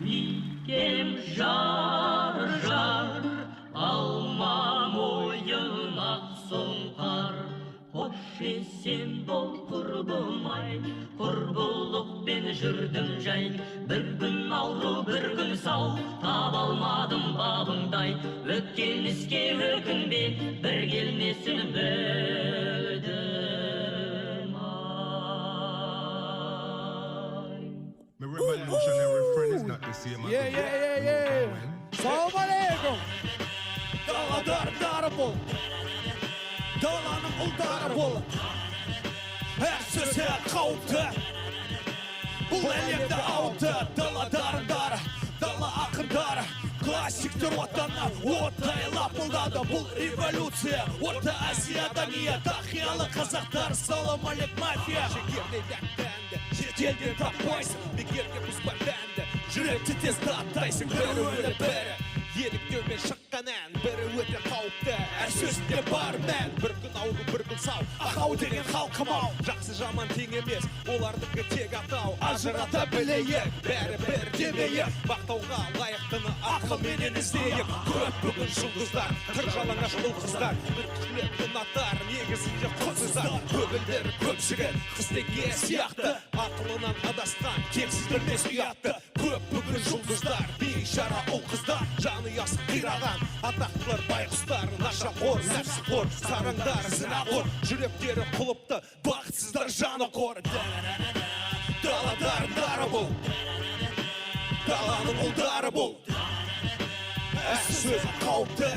Бикем жар, алма мойын ақ сұңқар. Қош есен бол құрбым-ай, құрбылықпен жүрдім жай. Бір күн ауру, бір күн сау, таба алмадым бабыңдай. Өткен іске өкінбе, бір келмесін білдім-ай. My revolutionary friend is not the same as Yeah. Salam alaikum. Dala daryndary bol. Dalanın uldары bol. Her söze qawpty. Bul elimde avtı. Dala daryndary, dala akındary. Klasiktir vatanna otay lapıldadı. Bul revolюция. Orta Asiyada niye tahiyalı Kazaklar. Salam aleik mafya. Şekelden tapmayсың, бекерге бұзба бәнді. Жүректі тез даттайсың, бірі өлі бірі. Елік деумен шыққан ән, бірі өте қауіпті. Әр сөзінде бар мән, бір күн ауру, бір күн сау. Ақау деген халқым-ау, жақсы жаман тең емес, олардікі тек атау. Ажырата білейік, бәрі бір демейік. Бақтауға лайықтыны ақылменен іздейік. Көп бүгін жұлдыздар, қыр жалаңаш ұл қыздар. Бір күшлеп ұнатар, негізінде құнсыздар. Көгілдер көп жігіт, қыстеге сияқты. Ақылынан адасқан, кексіз білмес ұятты. Көп бүгін жұлдыздар, бейшара ұл қыздар. Жанұясы қираған, атақтылар байқұстар. Нашақор, нәпсіқор, сараңдар, зінақор. Жүректері құлыпты, бақытсыздар жаны қор. Дала daryndary бұл, даланың ұлдары бұл. Әр сөзі қауіпті,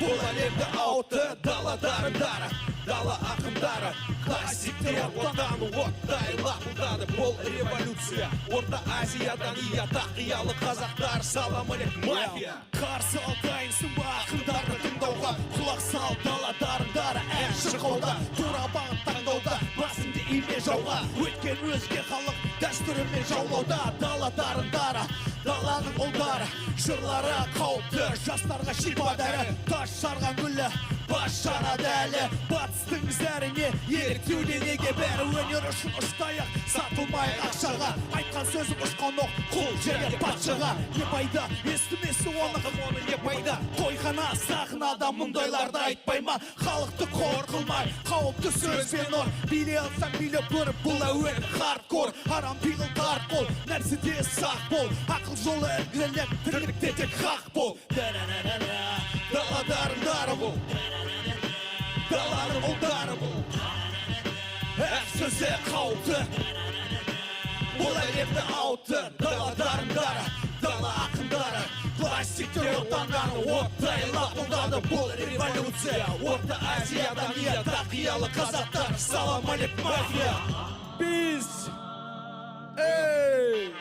бұл әлемді ауытты. Дала daryndary, дала ақындары. Классиктер отаны оттай лапылдады. Бұл революция, Орта Азиядан ията қиялы қазақтар. Салам алейк мафия. Қарсы алдайынсың ба ақындарды тыңдауға. Құлақ сал дала daryndary әр шырқауда. Тура бағыт таңдауда, басыңды име жауға. Өткен өзге халық дәстүрімен жаулауда. Дала daryndary, даланың ұлдары. Жырлары қауіпті, жастарға шипа дәрі. Таш жарған гүлі, бас жарады әлі. Батыстың зәріне еліктеуде неге бәрі. Өнер үшін ұштайық, сатылмай ақшаға. Айтқан сөзім ұшқан оқ, құл жерге патшаға. Не пайда, естімесі оны не пайда. Тойхана сахнада мұндайларды айтпай ма? Халықты қор қылмай, қауіпті сөзбен ор. Биле алсаң биле көріп, бұл әуен хардкор. Арам пиғыл тарт қол, нәрседе сақ бол. Ақыл жолы ілгілеп, тірлікте тек хақ бол. Дала daryndary бұл, даланың ұлдары бұл. Әр сөзі қауіпті, бұл әлемді ауытты. Дала daryndary, дала ақындары. Классиктер отанған оттай лапылдады. Бұл революция, Орта Азиядан ията қиялы қазақтар. Салам алейк мафия. Peace. Эй!